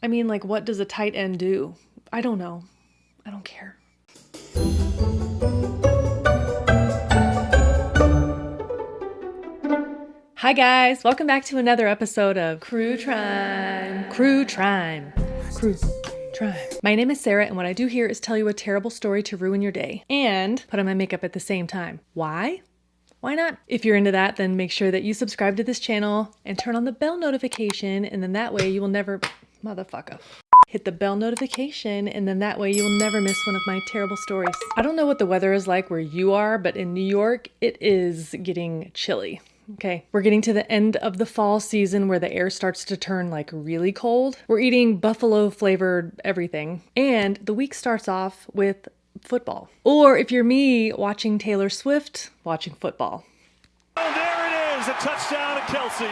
I mean, like, what does a tight end do? I don't know. I don't care. Hi guys, welcome back to another episode of Crue Trime. Crue Trime. Crue Trime. My name is Sarah, and what I do here is tell you a terrible story to ruin your day and put on my makeup at the same time. Why? Why not? If you're into that, then make sure that you subscribe to this channel and turn on the bell notification, and then that way you will never... Motherfucker. Hit the bell notification, and then that way you will never miss one of my terrible stories. I don't know what the weather is like where you are, but in New York, it is getting chilly. Okay, we're getting to the end of the fall season where the air starts to turn like really cold. We're eating buffalo flavored everything, and the week starts off with football. Or if you're me, watching Taylor Swift, watching football. Oh, there it is, a touchdown to Kelsey.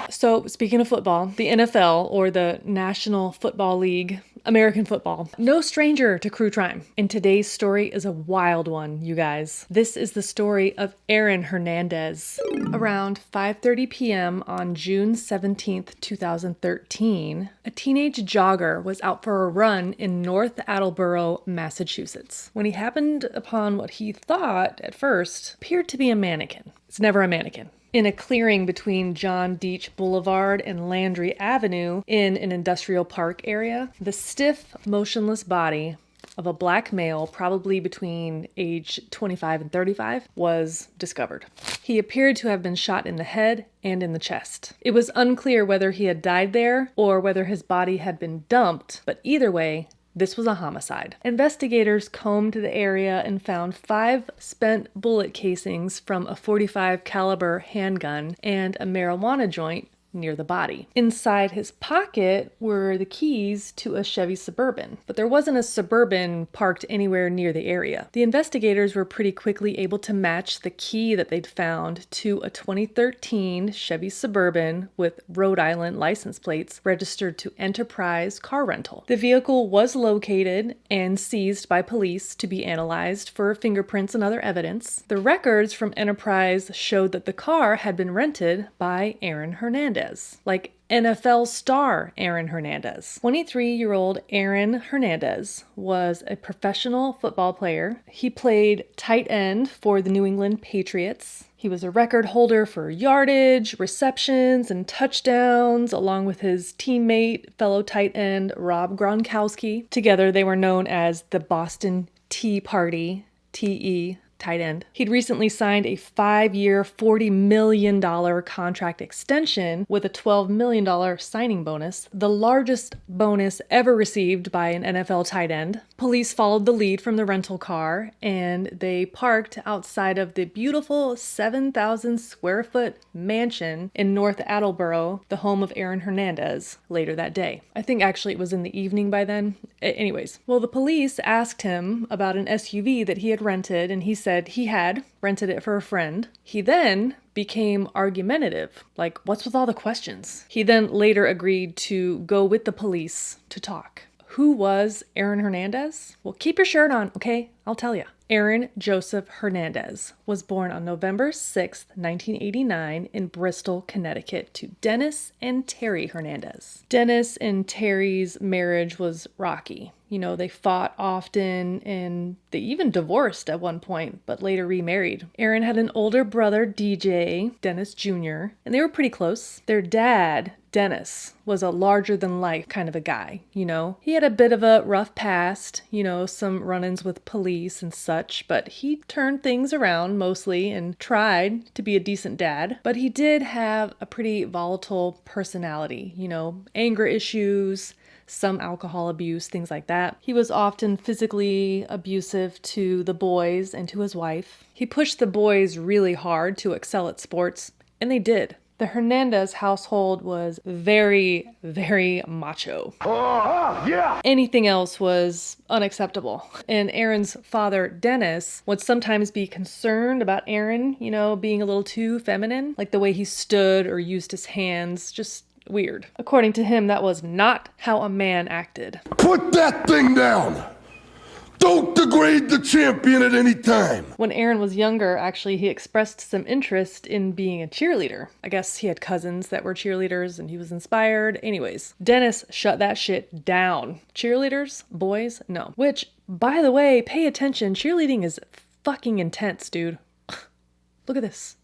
So speaking of football, the NFL, or the National Football League, American football, no stranger to Crue Trime. And today's story is a wild one, you guys. This is the story of Aaron Hernandez. Around 5:30 p.m. on June 17th, 2013, a teenage jogger was out for a run in North Attleboro, Massachusetts, when he happened upon what he thought, at first, appeared to be a mannequin. It's never a mannequin. In a clearing between John Deach Boulevard and Landry Avenue in an industrial park area, the stiff, motionless body of a black male, probably between age 25 and 35, was discovered. He appeared to have been shot in the head and in the chest. It was unclear whether he had died there or whether his body had been dumped, but either way, this was a homicide. Investigators combed the area and found 5 spent bullet casings from a .45 caliber handgun and a marijuana joint near the body. Inside his pocket were the keys to a Chevy Suburban, but there wasn't a Suburban parked anywhere near the area. The investigators were pretty quickly able to match the key that they'd found to a 2013 Chevy Suburban with Rhode Island license plates registered to Enterprise Car Rental. The vehicle was located and seized by police to be analyzed for fingerprints and other evidence. The records from Enterprise showed that the car had been rented by Aaron Hernandez. Like NFL star Aaron Hernandez. 23-year-old Aaron Hernandez was a professional football player. He played tight end for the New England Patriots. He was a record holder for yardage, receptions, and touchdowns, along with his teammate, fellow tight end Rob Gronkowski. Together, they were known as the Boston Tea Party, TE, tight end. He'd recently signed a 5-year, $40 million contract extension with a $12 million signing bonus, the largest bonus ever received by an NFL tight end. Police followed the lead from the rental car, and they parked outside of the beautiful 7,000 square foot mansion in North Attleboro, the home of Aaron Hernandez, later that day. I think actually it was in the evening by then. Anyways, well, the police asked him about an SUV that he had rented, and he said he had rented it for a friend. He then became argumentative, like, what's with all the questions? He then later agreed to go with the police to talk. Who was Aaron Hernandez? Well, keep your shirt on, okay? I'll tell you. Aaron Joseph Hernandez was born on November 6th, 1989 in Bristol, Connecticut to Dennis and Terry Hernandez. Dennis and Terry's marriage was rocky. You know, they fought often and they even divorced at one point, but later remarried. Aaron had an older brother, DJ, Dennis Jr., and they were pretty close. Their dad, Dennis, was a larger-than-life kind of a guy, you know. He had a bit of a rough past, you know, some run-ins with police and such, but he turned things around mostly and tried to be a decent dad. But he did have a pretty volatile personality, you know, anger issues, some alcohol abuse, things like that. He was often physically abusive to the boys and to his wife. He pushed the boys really hard to excel at sports, and they did. The Hernandez household was very, very macho. Yeah. Anything else was unacceptable. And Aaron's father, Dennis, would sometimes be concerned about Aaron, you know, being a little too feminine, like the way he stood or used his hands, just weird. According to him, that was not how a man acted. Put that thing down! Don't degrade the champion at any time. When Aaron was younger, actually, he expressed some interest in being a cheerleader. I guess he had cousins that were cheerleaders and he was inspired. Anyways, Dennis shut that shit down. Cheerleaders? Boys? No. Which, by the way, pay attention. Cheerleading is fucking intense, dude. Look at this.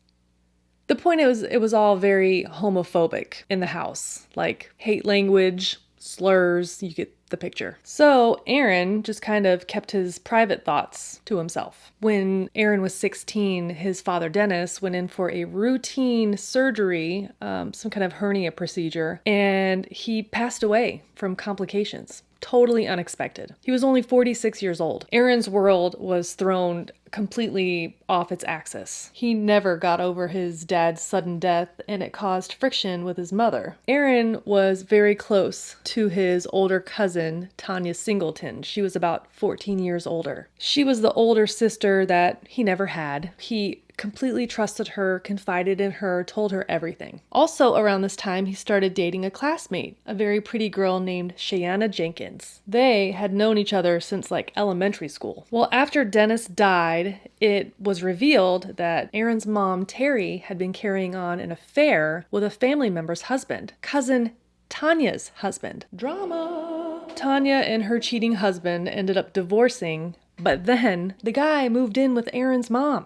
The point is, it was all very homophobic in the house. Like, hate language, slurs, you get the picture. So Aaron just kind of kept his private thoughts to himself. When Aaron was 16, his father Dennis went in for a routine surgery, some kind of hernia procedure, and he passed away from complications. Totally unexpected. He was only 46 years old. Aaron's world was thrown completely off its axis. He never got over his dad's sudden death, and it caused friction with his mother. Aaron was very close to his older cousin, Tanya Singleton. She was about 14 years older. She was the older sister that he never had. He completely trusted her, confided in her, told her everything. Also around this time, he started dating a classmate, a very pretty girl named Cheyenne Jenkins. They had known each other since like elementary school. Well, after Dennis died, it was revealed that Aaron's mom, Terry, had been carrying on an affair with a family member's husband, cousin Tanya's husband. Drama! Tanya and her cheating husband ended up divorcing, but then the guy moved in with Aaron's mom.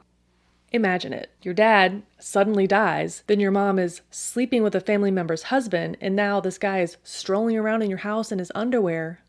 Imagine it. Your dad suddenly dies, then your mom is sleeping with a family member's husband, and now this guy is strolling around in your house in his underwear.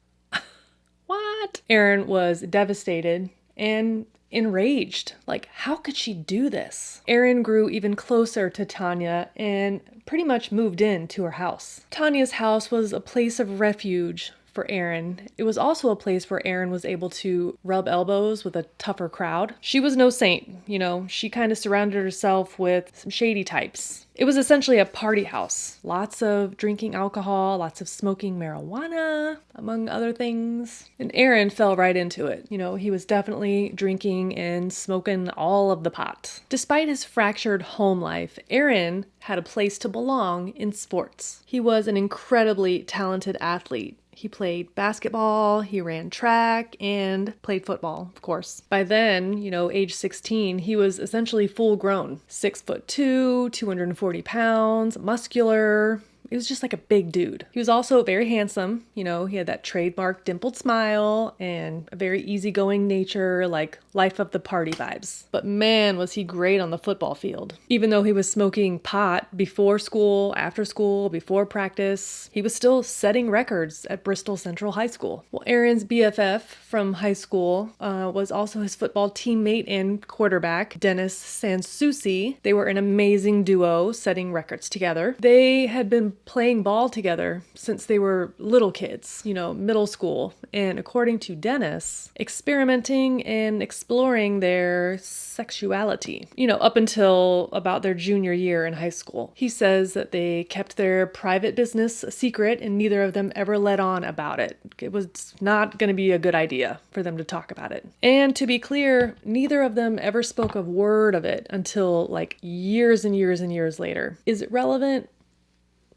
What? Aaron was devastated and enraged. Like, how could she do this? Aaron grew even closer to Tanya and pretty much moved into her house. Tanya's house was a place of refuge for Aaron. It was also a place where Aaron was able to rub elbows with a tougher crowd. She was no saint, you know, she kind of surrounded herself with some shady types. It was essentially a party house. Lots of drinking alcohol, lots of smoking marijuana, among other things. And Aaron fell right into it. You know, he was definitely drinking and smoking all of the pot. Despite his fractured home life, Aaron had a place to belong in sports. He was an incredibly talented athlete. He played basketball, he ran track, and played football, of course. By then, you know, age 16, he was essentially full grown. 6'2", 240 pounds, muscular. It was just like a big dude. He was also very handsome. You know, he had that trademark dimpled smile and a very easygoing nature, like life of the party vibes. But man, was he great on the football field. Even though he was smoking pot before school, after school, before practice, he was still setting records at Bristol Central High School. Well, Aaron's BFF from high school was also his football teammate and quarterback, Dennis Sansucci. They were an amazing duo, setting records together. They had been playing ball together since they were little kids, you know, middle school. And according to Dennis, experimenting and exploring their sexuality, you know, up until about their junior year in high school. He says that they kept their private business a secret and neither of them ever let on about it. It was not going to be a good idea for them to talk about it. And to be clear, neither of them ever spoke a word of it until like years and years and years later. Is it relevant?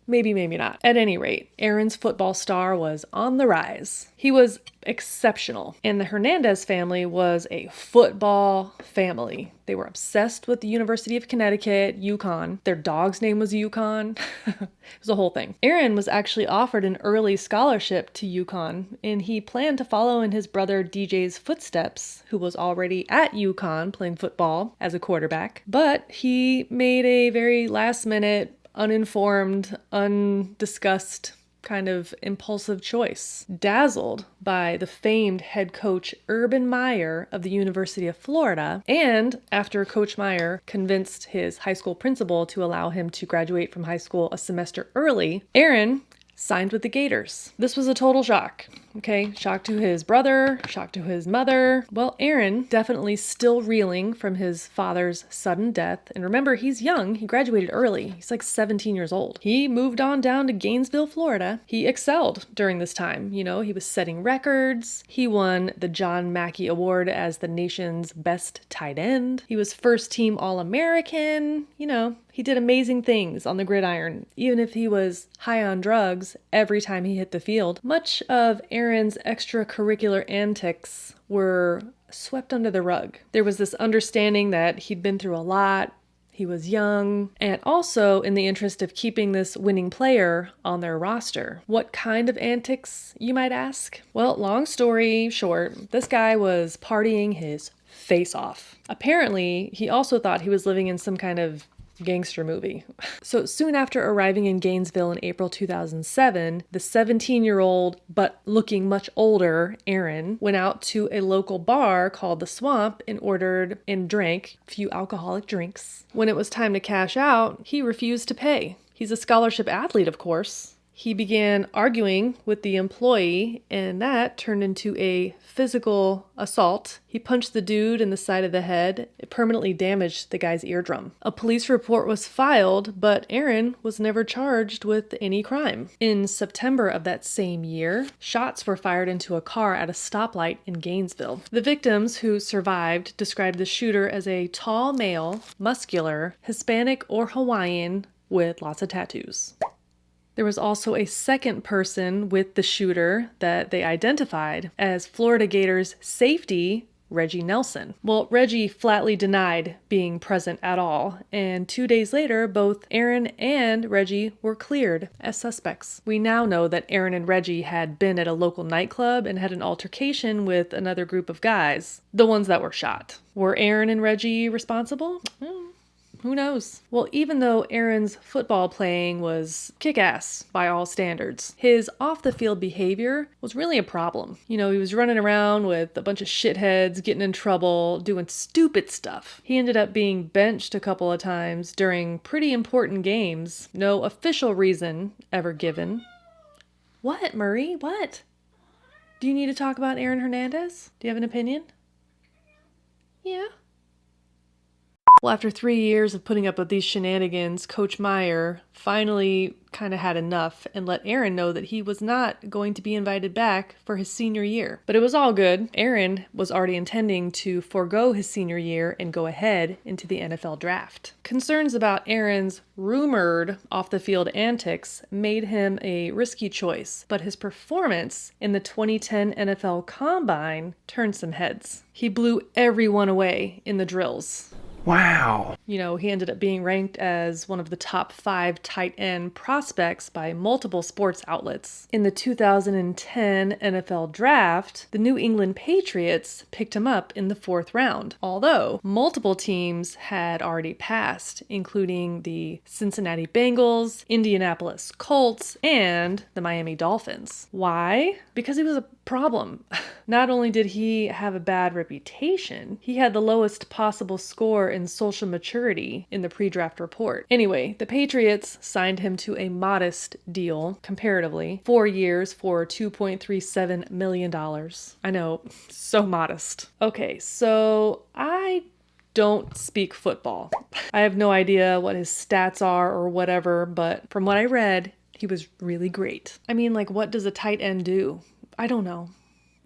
Maybe, maybe not. At any rate, Aaron's football star was on the rise. He was exceptional. And the Hernandez family was a football family. They were obsessed with the University of Connecticut, UConn. Their dog's name was UConn. It was a whole thing. Aaron was actually offered an early scholarship to UConn, and he planned to follow in his brother DJ's footsteps, who was already at UConn playing football as a quarterback. But he made a very last-minute, uninformed, undiscussed kind of impulsive choice. Dazzled by the famed head coach Urban Meyer of the University of Florida, and after Coach Meyer convinced his high school principal to allow him to graduate from high school a semester early, Aaron signed with the Gators. This was a total shock. Okay, shock to his brother, shock to his mother. Well, Aaron definitely still reeling from his father's sudden death. And remember, he's young. He graduated early. He's like 17 years old. He moved on down to Gainesville, Florida. He excelled during this time. You know, he was setting records. He won the John Mackey Award as the nation's best tight end. He was first team All-American. You know, he did amazing things on the gridiron, even if he was high on drugs every time he hit the field. Much of Aaron's Aaron's extracurricular antics were swept under the rug. There was this understanding that he'd been through a lot, he was young, and also in the interest of keeping this winning player on their roster. What kind of antics, you might ask? Well, long story short, this guy was partying his face off. Apparently, he also thought he was living in some kind of gangster movie. So soon after arriving in Gainesville in April 2007, the 17-year-old but looking much older Aaron went out to a local bar called The Swamp and ordered and drank a few alcoholic drinks. When it was time to cash out, he refused to pay. He's a scholarship athlete, of course. He began arguing with the employee, and that turned into a physical assault. He punched the dude in the side of the head. It permanently damaged the guy's eardrum. A police report was filed, but Aaron was never charged with any crime. In September of that same year, shots were fired into a car at a stoplight in Gainesville. The victims who survived described the shooter as a tall male, muscular, Hispanic or Hawaiian with lots of tattoos. There was also a second person with the shooter that they identified as Florida Gators safety Reggie Nelson. Well, Reggie flatly denied being present at all, and 2 days later, both Aaron and Reggie were cleared as suspects. We now know that Aaron and Reggie had been at a local nightclub and had an altercation with another group of guys, the ones that were shot. Were Aaron and Reggie responsible? Who knows? Well, even though Aaron's football playing was kick-ass by all standards, his off-the-field behavior was really a problem. You know, he was running around with a bunch of shitheads, getting in trouble, doing stupid stuff. He ended up being benched a couple of times during pretty important games. No official reason ever given. What, Murray? What? Do you need to talk about Aaron Hernandez? Do you have an opinion? Yeah. Well, after 3 years of putting up with these shenanigans, Coach Meyer finally kind of had enough and let Aaron know that he was not going to be invited back for his senior year. But it was all good. Aaron was already intending to forego his senior year and go ahead into the NFL draft. Concerns about Aaron's rumored off-the-field antics made him a risky choice, but his performance in the 2010 NFL Combine turned some heads. He blew everyone away in the drills. Wow. You know, he ended up being ranked as one of the top 5 tight end prospects by multiple sports outlets. In the 2010 NFL Draft, the New England Patriots picked him up in the 4th round, although multiple teams had already passed, including the Cincinnati Bengals, Indianapolis Colts, and the Miami Dolphins. Why? Because he was a problem. Not only did he have a bad reputation, he had the lowest possible score in social maturity in the pre-draft report. Anyway, the Patriots signed him to a modest deal, comparatively, 4 years for $2.37 million. I know, so modest. Okay, so I don't speak football. I have no idea what his stats are or whatever, but from what I read, he was really great. I mean, like, what does a tight end do? I don't know.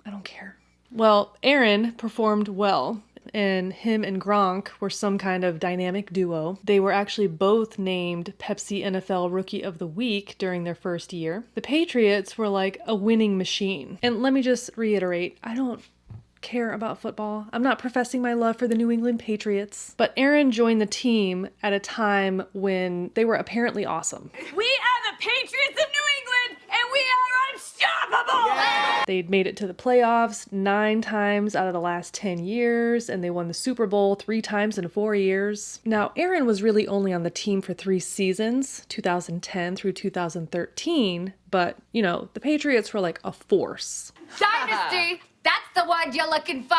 I don't care. Well, Aaron performed well, and him and Gronk were some kind of dynamic duo. They were actually both named Pepsi NFL Rookie of the Week during their first year. The Patriots were like a winning machine. And let me just reiterate, I don't care about football. I'm not professing my love for the New England Patriots. But Aaron joined the team at a time when they were apparently awesome. We are the Patriots of New England, and we are unstoppable! Yeah. They'd made it to the playoffs 9 times out of the last 10 years, and they won the Super Bowl 3 times in 4 years. Now, Aaron was really only on the team for 3 seasons, 2010 through 2013, but, you know, the Patriots were like a force. Dynasty! That's the word you're looking for!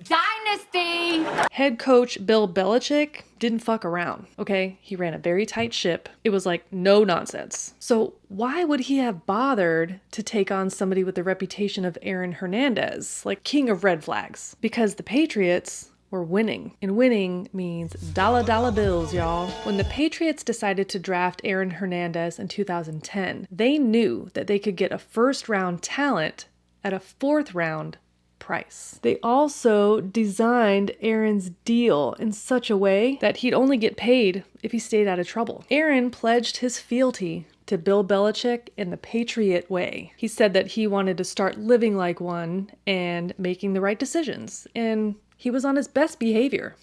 Dynasty! Head coach Bill Belichick didn't fuck around, okay? He ran a very tight ship. It was like no nonsense. So why would he have bothered to take on somebody with the reputation of Aaron Hernandez, like king of red flags? Because the Patriots were winning. And winning means dollar bills, y'all. When the Patriots decided to draft Aaron Hernandez in 2010, they knew that they could get a first-round talent at a 4th round price. They also designed Aaron's deal in such a way that he'd only get paid if he stayed out of trouble. Aaron pledged his fealty to Bill Belichick in the Patriot way. He said that he wanted to start living like one and making the right decisions, and he was on his best behavior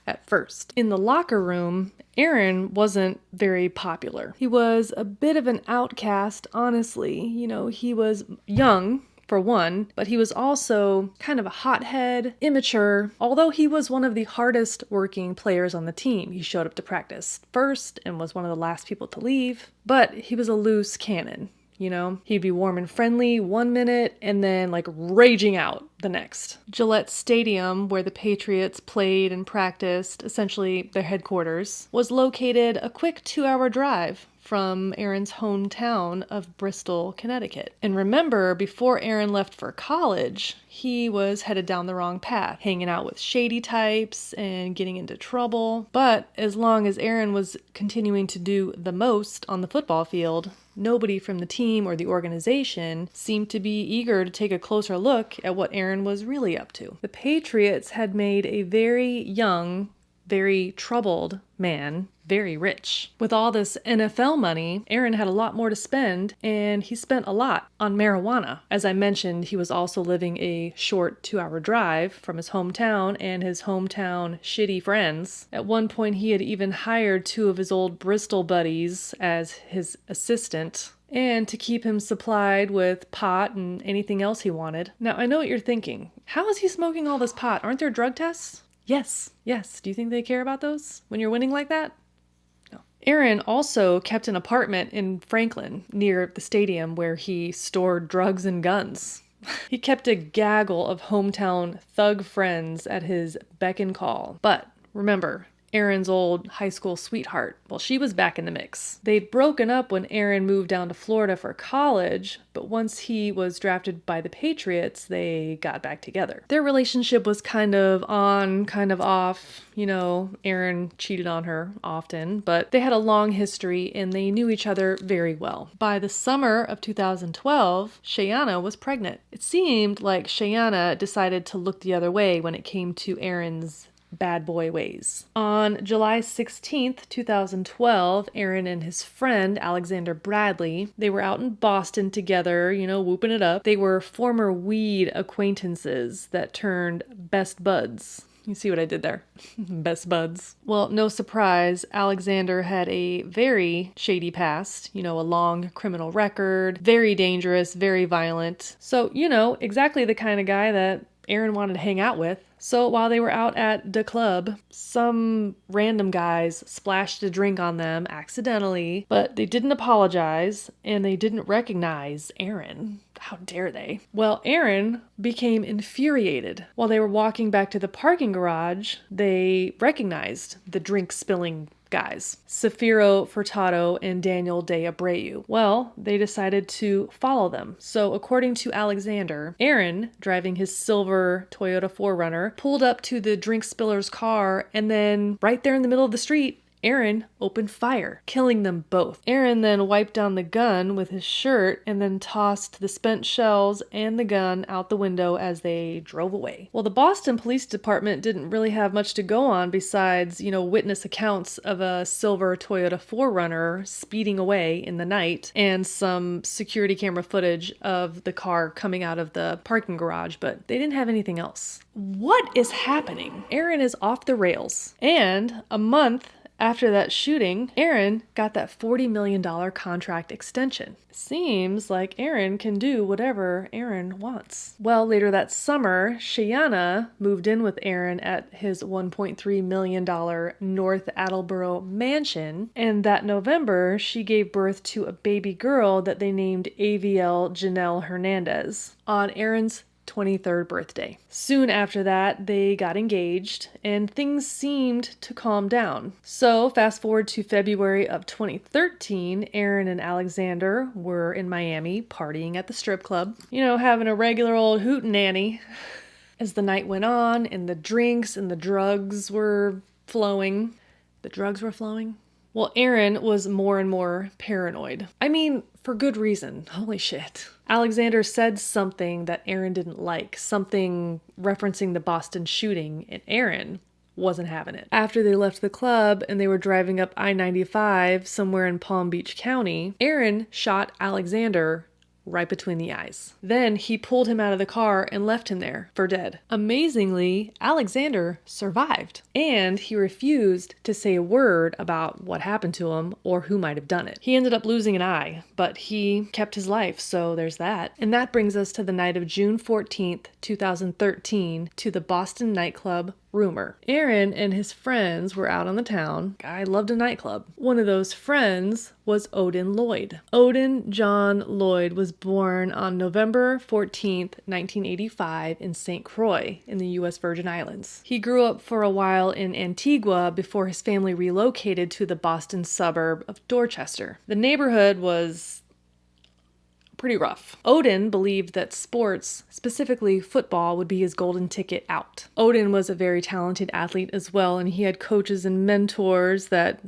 at first. In the locker room, Aaron wasn't very popular. He was a bit of an outcast, honestly. He was young, for one, but he was also kind of a hothead, immature. Although he was one of the hardest working players on the team, he showed up to practice first and was one of the last people to leave, but he was a loose cannon. He'd be warm and friendly 1 minute and then raging out the next. Gillette Stadium, where the Patriots played and practiced, essentially their headquarters, was located a quick 2-hour drive from Aaron's hometown of Bristol, Connecticut. And remember, before Aaron left for college, he was headed down the wrong path, hanging out with shady types and getting into trouble. But as long as Aaron was continuing to do the most on the football field, nobody from the team or the organization seemed to be eager to take a closer look at what Aaron was really up to. The Patriots had made a very young, very troubled man very rich. With all this NFL money, Aaron had a lot more to spend, and he spent a lot on marijuana. As I mentioned, he was also living a short 2-hour drive from his hometown and his hometown shitty friends. At one point, he had even hired 2 of his old Bristol buddies as his assistant, and to keep him supplied with pot and anything else he wanted. Now, I know what you're thinking. How is he smoking all this pot? Aren't there drug tests? Yes. Do you think they care about those when you're winning like that? No. Aaron also kept an apartment in Franklin near the stadium where he stored drugs and guns. He kept a gaggle of hometown thug friends at his beck and call. But remember, Aaron's old high school sweetheart, well, she was back in the mix. They'd broken up when Aaron moved down to Florida for college, but once he was drafted by the Patriots, they got back together. Their relationship was kind of on, kind of off. Aaron cheated on her often, but they had a long history and they knew each other very well. By the summer of 2012, Shayana was pregnant. It seemed like Shayana decided to look the other way when it came to Aaron's bad boy ways. On July 16th, 2012, Aaron and his friend, Alexander Bradley, they were out in Boston together, whooping it up. They were former weed acquaintances that turned best buds. You see what I did there? Best buds. Well, no surprise, Alexander had a very shady past, a long criminal record, very dangerous, very violent. So, exactly the kind of guy that Aaron wanted to hang out with. So while they were out at the club, some random guys splashed a drink on them accidentally, but they didn't apologize and they didn't recognize Aaron. How dare they? Well, Aaron became infuriated. While they were walking back to the parking garage, they recognized the drink-spilling guys, Safiro Furtado and Daniel De Abreu. Well, they decided to follow them. So according to Alexander, Aaron, driving his silver Toyota 4Runner, pulled up to the drink spiller's car, and then right there in the middle of the street, Aaron opened fire, killing them both. Aaron then wiped down the gun with his shirt and then tossed the spent shells and the gun out the window as they drove away. Well, the Boston Police Department didn't really have much to go on besides, witness accounts of a silver Toyota 4Runner speeding away in the night and some security camera footage of the car coming out of the parking garage, but they didn't have anything else. What is happening? Aaron is off the rails. And a month after that shooting, Aaron got that $40 million contract extension. Seems like Aaron can do whatever Aaron wants. Well, later that summer, Shayana moved in with Aaron at his $1.3 million North Attleboro mansion, and that November, she gave birth to a baby girl that they named AVL Janelle Hernandez on Aaron's 23rd birthday. Soon after that, they got engaged and things seemed to calm down. So fast forward to February of 2013, Aaron and Alexander were in Miami partying at the strip club, having a regular old hootenanny. As the night went on and the drinks and the drugs were flowing, well, Aaron was more and more paranoid. I mean, for good reason. Holy shit. Alexander said something that Aaron didn't like, something referencing the Boston shooting, and Aaron wasn't having it. After they left the club and they were driving up I-95 somewhere in Palm Beach County, Aaron shot Alexander right between the eyes. Then he pulled him out of the car and left him there for dead. Amazingly, Alexander survived, and he refused to say a word about what happened to him or who might have done it. He ended up losing an eye, but he kept his life, so there's that. And that brings us to the night of June 14th, 2013, to the Boston nightclub Rumor. Aaron and his friends were out on the town. Guy loved a nightclub. One of those friends was Odin Lloyd. Odin John Lloyd was born on November 14th, 1985 in St. Croix in the U.S. Virgin Islands. He grew up for a while in Antigua before his family relocated to the Boston suburb of Dorchester. The neighborhood was pretty rough. Odin believed that sports, specifically football, would be his golden ticket out. Odin was a very talented athlete as well, and he had coaches and mentors that,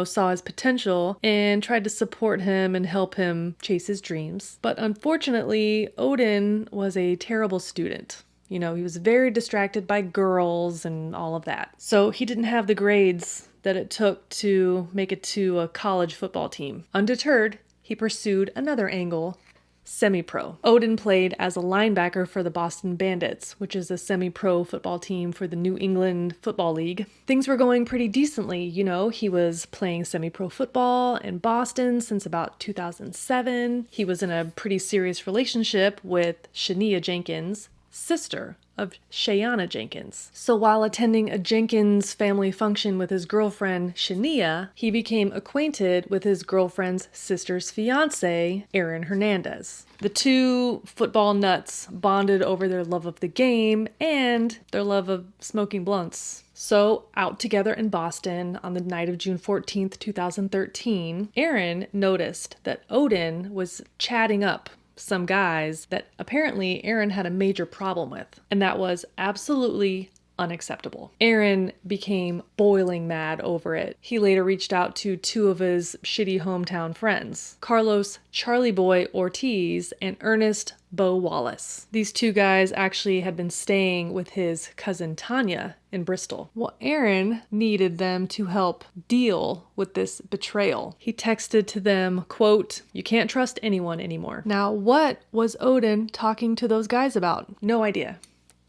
saw his potential and tried to support him and help him chase his dreams. But unfortunately, Odin was a terrible student. He was very distracted by girls and all of that. So he didn't have the grades that it took to make it to a college football team. Undeterred, he pursued another angle: semi-pro. Odin played as a linebacker for the Boston Bandits, which is a semi-pro football team for the New England Football League. Things were going pretty decently, he was playing semi-pro football in Boston since about 2007. He was in a pretty serious relationship with Shania Jenkins, sister of Shayana Jenkins. So while attending a Jenkins family function with his girlfriend Shania, he became acquainted with his girlfriend's sister's fiance, Aaron Hernandez. The two football nuts bonded over their love of the game and their love of smoking blunts. So, out together in Boston on the night of June 14th, 2013, Aaron noticed that Odin was chatting up some guys that apparently Aaron had a major problem with, and that was absolutely unacceptable. Aaron became boiling mad over it. He later reached out to two of his shitty hometown friends, Carlos Charlie Boy Ortiz and Ernest Bo Wallace. These two guys actually had been staying with his cousin Tanya in Bristol. Well, Aaron needed them to help deal with this betrayal. He texted to them, quote, "You can't trust anyone anymore." Now, what was Odin talking to those guys about? No idea.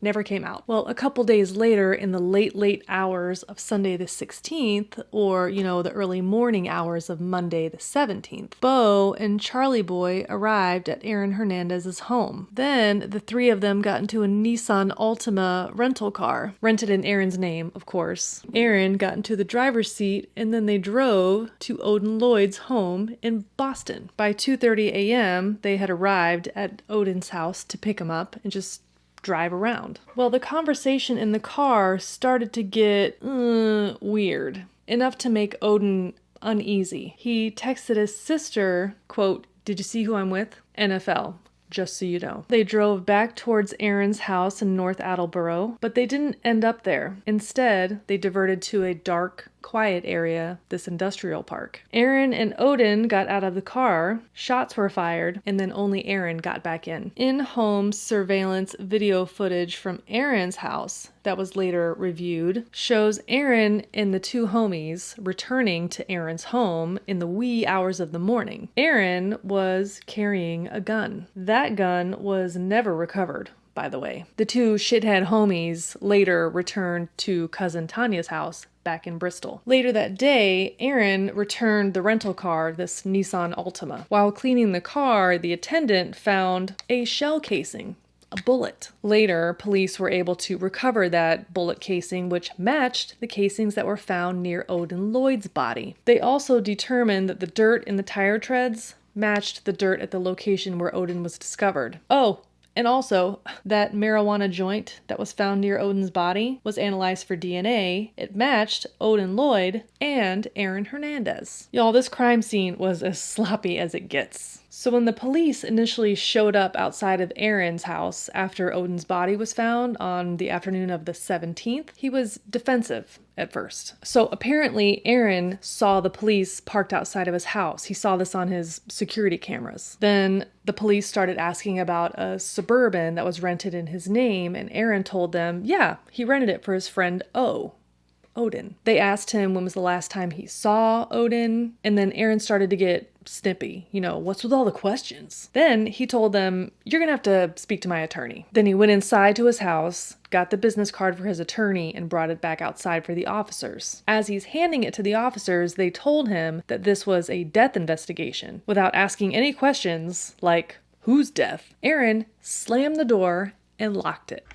Never came out. Well, a couple days later, in the late hours of Sunday the 16th, or, the early morning hours of Monday the 17th, Bo and Charlie Boy arrived at Aaron Hernandez's home. Then the three of them got into a Nissan Altima rental car, rented in Aaron's name, of course. Aaron got into the driver's seat, and then they drove to Odin Lloyd's home in Boston. By 2:30 a.m., they had arrived at Odin's house to pick him up and just drive around. Well, the conversation in the car started to get weird, enough to make Odin uneasy. He texted his sister, quote, "Did you see who I'm with? NFL. Just so you know." They drove back towards Aaron's house in North Attleboro, but they didn't end up there. Instead, they diverted to a dark, quiet area, this industrial park. Aaron and Odin got out of the car, shots were fired, and then only Aaron got back in. In-home surveillance video footage from Aaron's house that was later reviewed shows Aaron and the two homies returning to Aaron's home in the wee hours of the morning. Aaron was carrying a gun. That gun was never recovered, by the way. The two shithead homies later returned to cousin Tanya's house back in Bristol. Later that day, Aaron returned the rental car, this Nissan Altima. While cleaning the car, the attendant found a shell casing, a bullet. Later, police were able to recover that bullet casing, which matched the casings that were found near Odin Lloyd's body. They also determined that the dirt in the tire treads matched the dirt at the location where Odin was discovered. Oh, and also, that marijuana joint that was found near Odin's body was analyzed for DNA. It matched Odin Lloyd and Aaron Hernandez. Y'all, this crime scene was as sloppy as it gets. So when the police initially showed up outside of Aaron's house after Odin's body was found on the afternoon of the 17th, he was defensive at first. So apparently Aaron saw the police parked outside of his house. He saw this on his security cameras. Then the police started asking about a Suburban that was rented in his name, and Aaron told them, yeah, he rented it for his friend O. Odin. They asked him when was the last time he saw Odin, and then Aaron started to get snippy. What's with all the questions? Then he told them, you're gonna have to speak to my attorney. Then he went inside to his house, got the business card for his attorney, and brought it back outside for the officers. As he's handing it to the officers, they told him that this was a death investigation, without asking any questions like, whose death? Aaron slammed the door and locked it.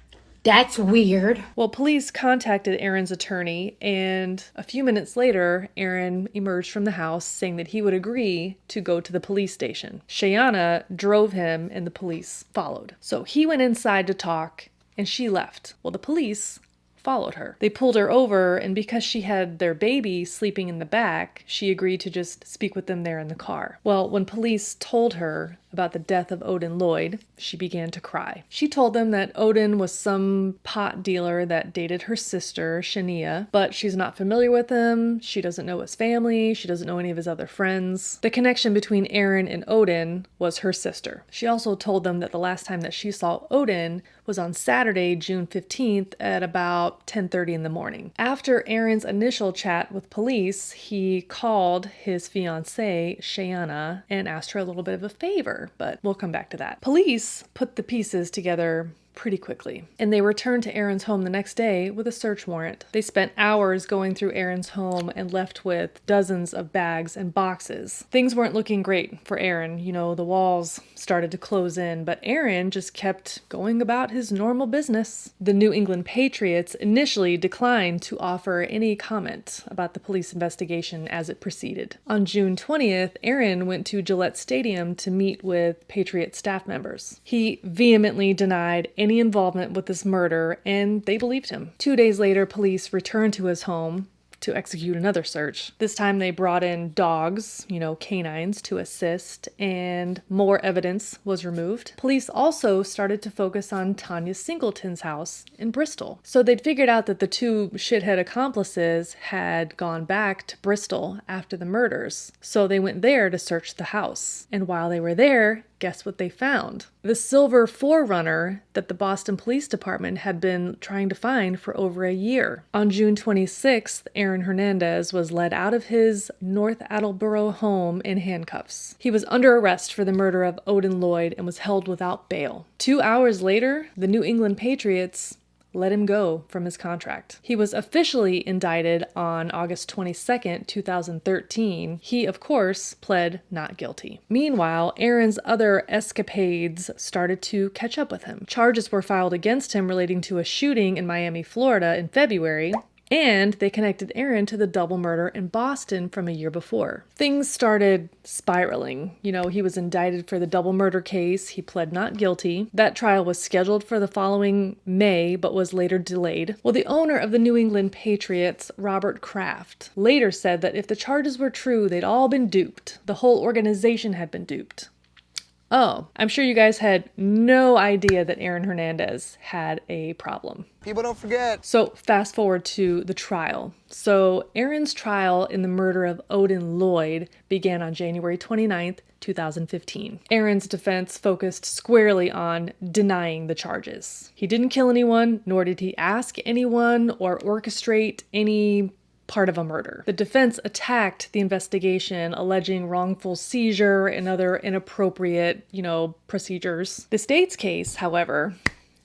That's weird. Well, police contacted Aaron's attorney, and a few minutes later, Aaron emerged from the house saying that he would agree to go to the police station. Shayana drove him, and the police followed. So he went inside to talk, and she left. Well, the police followed her. They pulled her over, and because she had their baby sleeping in the back, she agreed to just speak with them there in the car. Well, when police told her about the death of Odin Lloyd, she began to cry. She told them that Odin was some pot dealer that dated her sister, Shania, but she's not familiar with him, she doesn't know his family, she doesn't know any of his other friends. The connection between Aaron and Odin was her sister. She also told them that the last time that she saw Odin was on Saturday, June 15th at about 10:30 in the morning. After Aaron's initial chat with police, he called his fiancée, Shayana, and asked her a little bit of a favor, but we'll come back to that. Police put the pieces together pretty quickly, and they returned to Aaron's home the next day with a search warrant. They spent hours going through Aaron's home and left with dozens of bags and boxes. Things weren't looking great for Aaron. The walls started to close in, but Aaron just kept going about his normal business. The New England Patriots initially declined to offer any comment about the police investigation as it proceeded. On June 20th, Aaron went to Gillette Stadium to meet with Patriot staff members. He vehemently denied any involvement with this murder, and they believed him. 2 days later, police returned to his home to execute another search. This time they brought in dogs, canines, to assist, and more evidence was removed. Police also started to focus on Tanya Singleton's house in Bristol. So they'd figured out that the two shithead accomplices had gone back to Bristol after the murders. So they went there to search the house. And while they were there, guess what they found? The silver 4Runner that the Boston Police Department had been trying to find for over a year. On June 26th, Aaron Hernandez was led out of his North Attleboro home in handcuffs. He was under arrest for the murder of Odin Lloyd and was held without bail. 2 hours later, the New England Patriots let him go from his contract. He was officially indicted on August 22nd, 2013. He, of course, pled not guilty. Meanwhile, Aaron's other escapades started to catch up with him. Charges were filed against him relating to a shooting in Miami, Florida in February, and they connected Aaron to the double murder in Boston from a year before. Things started spiraling. He was indicted for the double murder case. He pled not guilty. That trial was scheduled for the following May, but was later delayed. Well, the owner of the New England Patriots, Robert Kraft, later said that if the charges were true, they'd all been duped. The whole organization had been duped. Oh, I'm sure you guys had no idea that Aaron Hernandez had a problem. People don't forget. So fast forward to the trial. So Aaron's trial in the murder of Odin Lloyd began on January 29th, 2015. Aaron's defense focused squarely on denying the charges. He didn't kill anyone, nor did he ask anyone or orchestrate any part of a murder. The defense attacked the investigation, alleging wrongful seizure and other inappropriate, procedures. The state's case, however,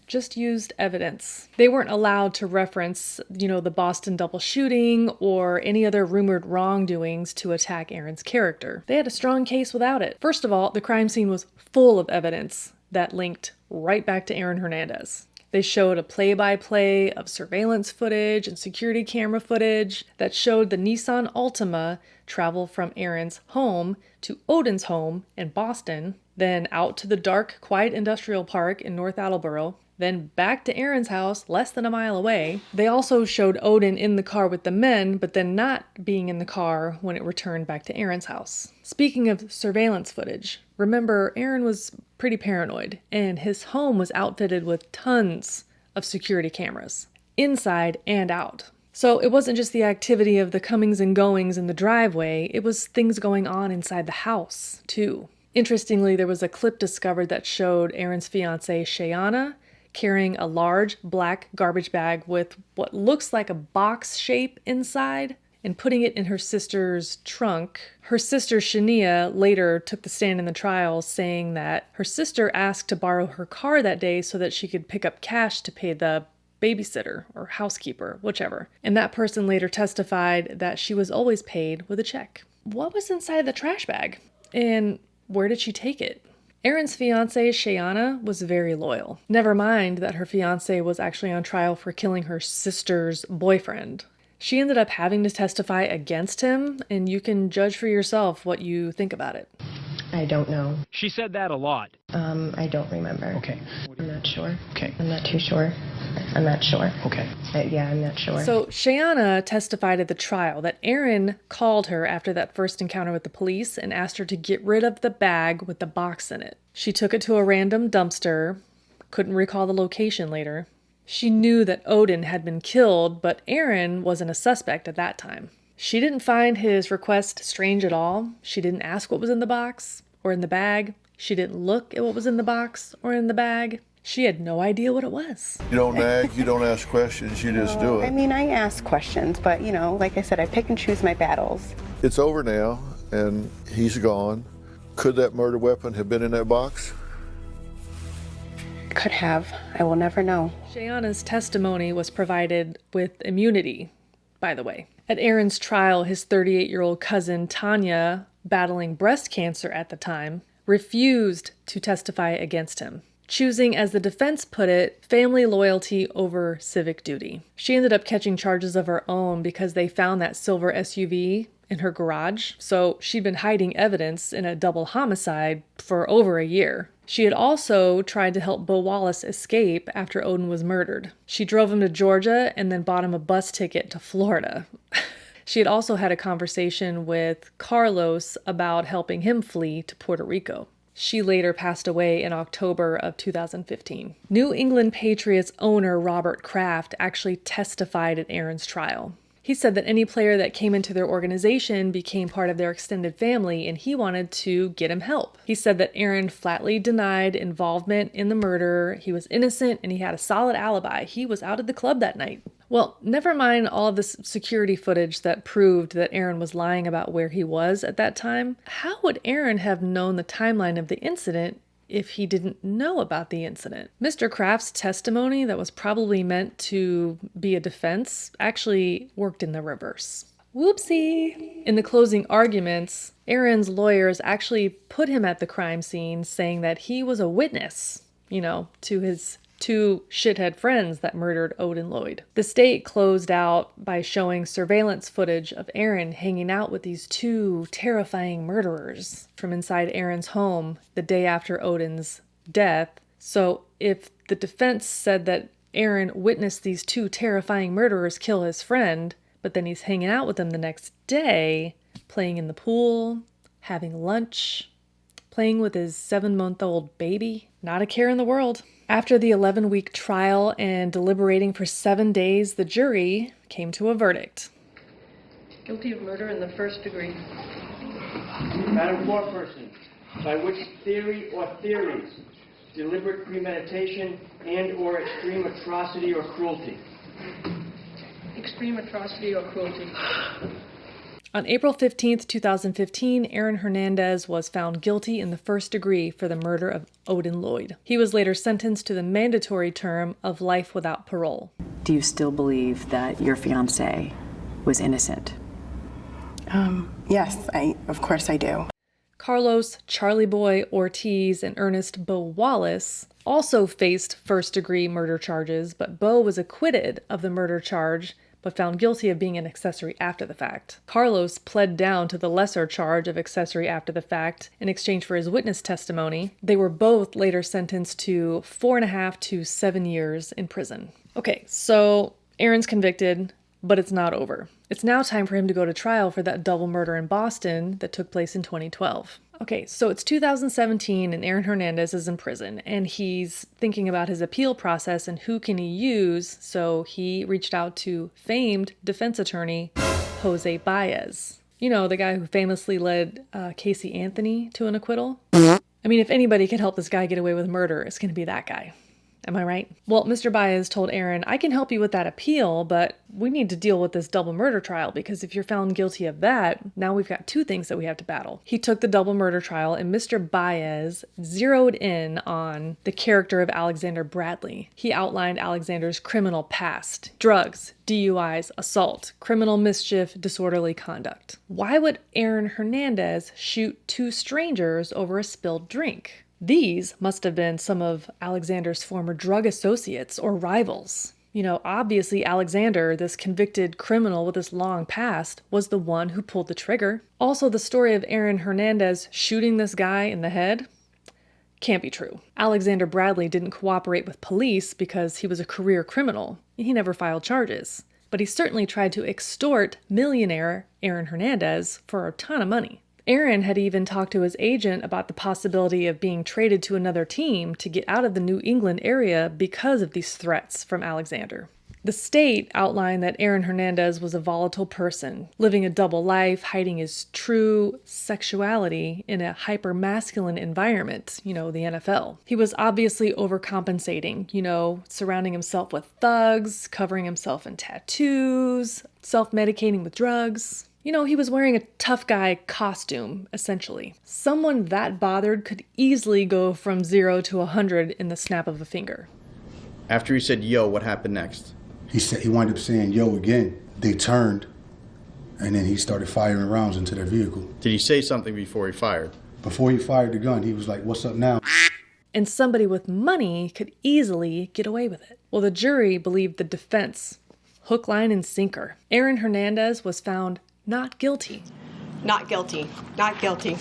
just used evidence. They weren't allowed to reference, the Boston double shooting or any other rumored wrongdoings to attack Aaron's character. They had a strong case without it. First of all, the crime scene was full of evidence that linked right back to Aaron Hernandez. They showed a play-by-play of surveillance footage and security camera footage that showed the Nissan Altima travel from Aaron's home to Odin's home in Boston, then out to the dark, quiet industrial park in North Attleboro, then back to Aaron's house less than a mile away. They also showed Odin in the car with the men, but then not being in the car when it returned back to Aaron's house. Speaking of surveillance footage, remember Aaron was pretty paranoid, and his home was outfitted with tons of security cameras, inside and out. So it wasn't just the activity of the comings and goings in the driveway, it was things going on inside the house, too. Interestingly, there was a clip discovered that showed Aaron's fiancée, Shayana, carrying a large black garbage bag with what looks like a box shape inside and putting it in her sister's trunk. Her sister, Shania, later took the stand in the trial, saying that her sister asked to borrow her car that day so that she could pick up cash to pay the babysitter or housekeeper, whichever. And that person later testified that she was always paid with a check. What was inside the trash bag? And where did she take it? Aaron's fiancée, Shayana, was very loyal. Never mind that her fiancé was actually on trial for killing her sister's boyfriend. She ended up having to testify against him, and you can judge for yourself what you think about it. I don't know. She said that a lot. I don't remember. Okay. I'm not sure. Okay. I'm not too sure. I'm not sure. Okay. Yeah, I'm not sure. So Shayana testified at the trial that Aaron called her after that first encounter with the police and asked her to get rid of the bag with the box in it. She took it to a random dumpster, couldn't recall the location later. She knew that Odin had been killed, but Aaron wasn't a suspect at that time. She didn't find his request strange at all. She didn't ask what was in the box or in the bag. She didn't look at what was in the box or in the bag. She had no idea what it was. You don't nag, you don't ask questions, you just do it. I mean, I ask questions, but, like I said, I pick and choose my battles. It's over now, and he's gone. Could that murder weapon have been in that box? Could have. I will never know. Shayana's testimony was provided with immunity, by the way. At Aaron's trial, his 38-year-old cousin, Tanya, battling breast cancer at the time, refused to testify against him, choosing, as the defense put it, family loyalty over civic duty. She ended up catching charges of her own because they found that silver SUV in her garage, so she'd been hiding evidence in a double homicide for over a year. She had also tried to help Bo Wallace escape after Odin was murdered. She drove him to Georgia and then bought him a bus ticket to Florida. She had also had a conversation with Carlos about helping him flee to Puerto Rico. She later passed away in October of 2015. New England Patriots owner Robert Kraft actually testified at Aaron's trial. He said that any player that came into their organization became part of their extended family, and he wanted to get him help. He said that Aaron flatly denied involvement in the murder. He was innocent, and he had a solid alibi. He was out at the club that night. Well, never mind all of this security footage that proved that Aaron was lying about where he was at that time. How would Aaron have known the timeline of the incident if he didn't know about the incident? Mr. Kraft's testimony, that was probably meant to be a defense, actually worked in the reverse. Whoopsie! In the closing arguments, Aaron's lawyers actually put him at the crime scene, saying that he was a witness, to his two shithead friends that murdered Odin Lloyd. The state closed out by showing surveillance footage of Aaron hanging out with these two terrifying murderers from inside Aaron's home the day after Odin's death. So if the defense said that Aaron witnessed these two terrifying murderers kill his friend, but then he's hanging out with them the next day, playing in the pool, having lunch, playing with his 7-month-old baby, not a care in the world. After the 11-week trial and deliberating for 7 days, the jury came to a verdict. Guilty of murder in the first degree. Madam Foreperson, by which theory or theories, deliberate premeditation and or extreme atrocity or cruelty? Extreme atrocity or cruelty. On April 15th, 2015, Aaron Hernandez was found guilty in the first degree for the murder of Odin Lloyd. He was later sentenced to the mandatory term of life without parole. Do you still believe that your fiancé was innocent? Yes, of course I do. Carlos, Charlie Boy Ortiz, and Ernest Bo Wallace also faced first-degree murder charges, but Bo was acquitted of the murder charge but found guilty of being an accessory after the fact. Carlos pled down to the lesser charge of accessory after the fact in exchange for his witness testimony. They were both later sentenced to 4.5 to 7 years in prison. Okay, so Aaron's convicted, but it's not over. It's now time for him to go to trial for that double murder in Boston that took place in 2012. Okay, so it's 2017 and Aaron Hernandez is in prison and he's thinking about his appeal process and who can he use, so he reached out to famed defense attorney Jose Baez. You know, the guy who famously led Casey Anthony to an acquittal. I mean, if anybody could help this guy get away with murder, it's going to be that guy. Am I right? Well, Mr. Baez told Aaron, I can help you with that appeal, but we need to deal with this double murder trial because if you're found guilty of that, now we've got two things that we have to battle. He took the double murder trial and Mr. Baez zeroed in on the character of Alexander Bradley. He outlined Alexander's criminal past: drugs, DUIs, assault, criminal mischief, disorderly conduct. Why would Aaron Hernandez shoot two strangers over a spilled drink? These must have been some of Alexander's former drug associates or rivals. Obviously Alexander, this convicted criminal with this long past, was the one who pulled the trigger. Also, the story of Aaron Hernandez shooting this guy in the head can't be true. Alexander Bradley didn't cooperate with police because he was a career criminal. He never filed charges. But he certainly tried to extort millionaire Aaron Hernandez for a ton of money. Aaron had even talked to his agent about the possibility of being traded to another team to get out of the New England area because of these threats from Alexander. The state outlined that Aaron Hernandez was a volatile person, living a double life, hiding his true sexuality in a hyper-masculine environment, the NFL. He was obviously overcompensating, surrounding himself with thugs, covering himself in tattoos, self-medicating with drugs. He was wearing a tough guy costume, essentially. Someone that bothered could easily go from 0 to 100 in the snap of a finger. After he said, yo, what happened next? He wound up saying, yo, again. They turned, and then he started firing rounds into their vehicle. Did he say something before he fired? Before he fired the gun, he was like, what's up now? And somebody with money could easily get away with it. Well, the jury believed the defense. Hook, line, and sinker. Aaron Hernandez was found not guilty. Not guilty. Not guilty.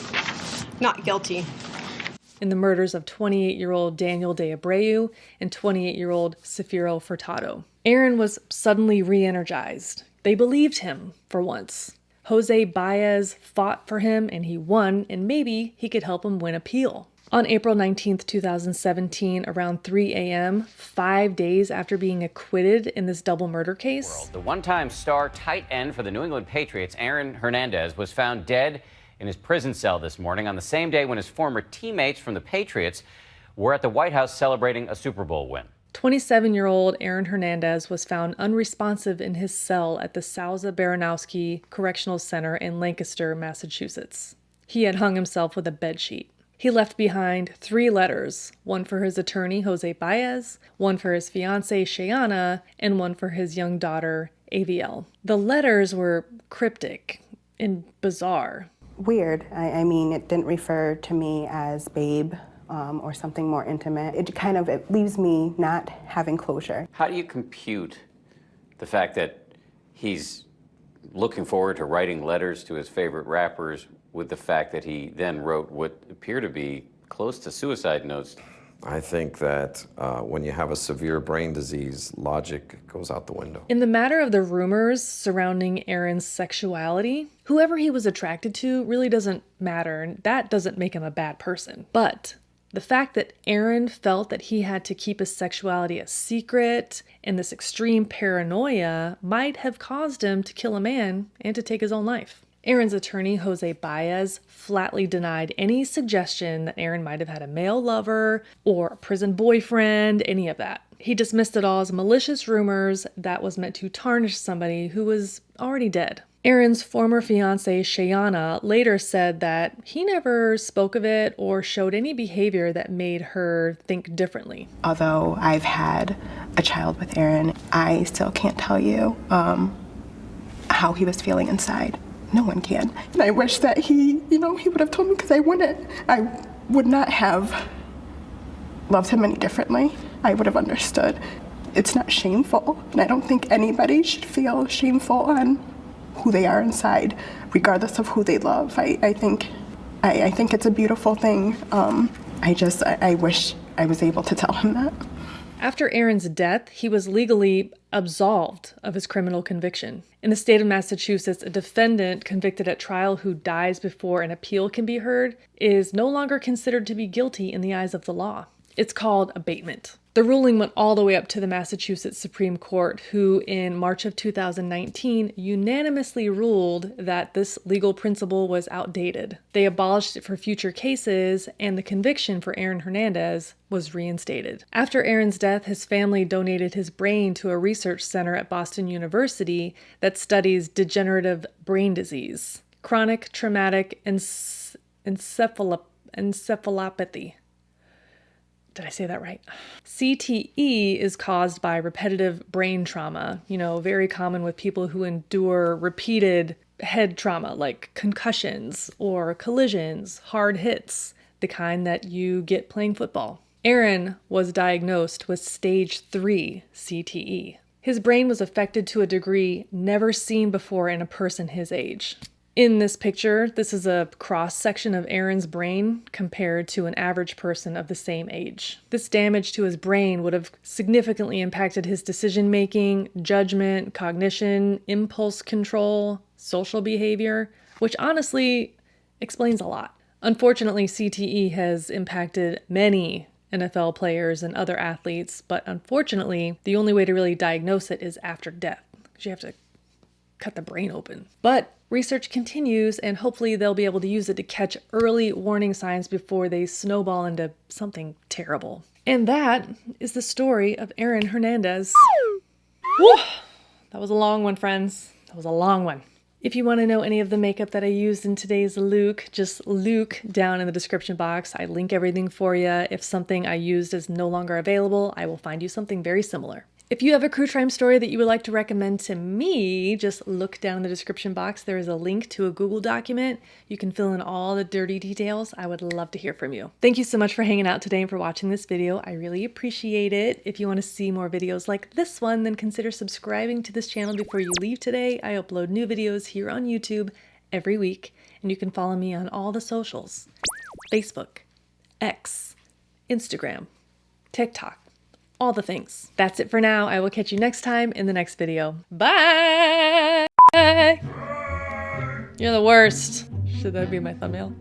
Not guilty. In the murders of 28-year-old Daniel De Abreu and 28-year-old Safiro Furtado. Aaron was suddenly re-energized. They believed him for once. Jose Baez fought for him and he won, and maybe he could help him win appeal. On April 19th, 2017, around 3 a.m., 5 days after being acquitted in this double murder case, the one-time star tight end for the New England Patriots, Aaron Hernandez, was found dead in his prison cell this morning on the same day when his former teammates from the Patriots were at the White House celebrating a Super Bowl win. 27-year-old Aaron Hernandez was found unresponsive in his cell at the Sauza Baranowski Correctional Center in Lancaster, Massachusetts. He had hung himself with a bedsheet. He left behind 3 letters, one for his attorney, Jose Baez, one for his fiancée, Shayana, and one for his young daughter, AVL. The letters were cryptic and bizarre. Weird. I mean, it didn't refer to me as babe or something more intimate. It leaves me not having closure. How do you compute the fact that he's looking forward to writing letters to his favorite rappers with the fact that he then wrote what appear to be close to suicide notes? I think that when you have a severe brain disease, logic goes out the window. In the matter of the rumors surrounding Aaron's sexuality, whoever he was attracted to really doesn't matter, and that doesn't make him a bad person. But the fact that Aaron felt that he had to keep his sexuality a secret and this extreme paranoia might have caused him to kill a man and to take his own life. Aaron's attorney, Jose Baez, flatly denied any suggestion that Aaron might have had a male lover or a prison boyfriend, any of that. He dismissed it all as malicious rumors that was meant to tarnish somebody who was already dead. Aaron's former fiancée, Shayana, later said that he never spoke of it or showed any behavior that made her think differently. Although I've had a child with Aaron, I still can't tell you how he was feeling inside. No one can. And I wish that he would have told me, because I would not have loved him any differently. I would have understood. It's not shameful, and I don't think anybody should feel shameful on who they are inside, regardless of who they love. I think it's a beautiful thing. I wish I was able to tell him that. After Aaron's death, he was legally absolved of his criminal conviction. In the state of Massachusetts, a defendant convicted at trial who dies before an appeal can be heard is no longer considered to be guilty in the eyes of the law. It's called abatement. The ruling went all the way up to the Massachusetts Supreme Court, who in March of 2019 unanimously ruled that this legal principle was outdated. They abolished it for future cases, and the conviction for Aaron Hernandez was reinstated. After Aaron's death, his family donated his brain to a research center at Boston University that studies degenerative brain disease, chronic traumatic encephalopathy. Did I say that right? CTE is caused by repetitive brain trauma, very common with people who endure repeated head trauma like concussions or collisions, hard hits, the kind that you get playing football. Aaron was diagnosed with stage 3 CTE. His brain was affected to a degree never seen before in a person his age. In this picture, this is a cross-section of Aaron's brain compared to an average person of the same age. This damage to his brain would have significantly impacted his decision-making, judgment, cognition, impulse control, social behavior, which honestly explains a lot. Unfortunately, CTE has impacted many NFL players and other athletes, but unfortunately, the only way to really diagnose it is after death, because you have to cut the brain open. But research continues, and hopefully they'll be able to use it to catch early warning signs before they snowball into something terrible. And that is the story of Aaron Hernandez. Whew. That was a long one, friends. That was a long one. If you want to know any of the makeup that I used in today's look, just look down in the description box. I link everything for you. If something I used is no longer available, I will find you something very similar. If you have a Crue Trime story that you would like to recommend to me, just look down in the description box. There is a link to a Google document. You can fill in all the dirty details. I would love to hear from you. Thank you so much for hanging out today and for watching this video. I really appreciate it. If you want to see more videos like this one, then consider subscribing to this channel before you leave today. I upload new videos here on YouTube every week, and you can follow me on all the socials: Facebook, X, Instagram, TikTok. All the things. That's it for now. I will catch you next time in the next video. Bye! You're the worst. Should that be my thumbnail?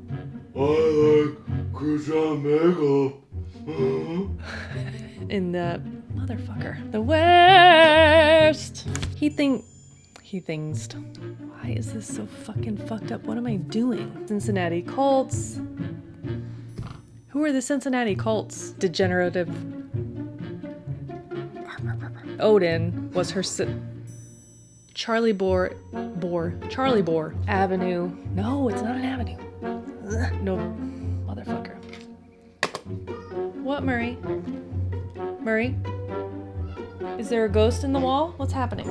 I like Crue Trime makeup. In the motherfucker. The worst. He thingsed. Why is this so fucking fucked up? What am I doing? Cincinnati Colts. Who are the Cincinnati Colts? Degenerative. Odin was her Charlie Boar Avenue. No, it's not an avenue. Ugh, no, motherfucker. What, Murray? Murray? Is there a ghost in the wall? What's happening?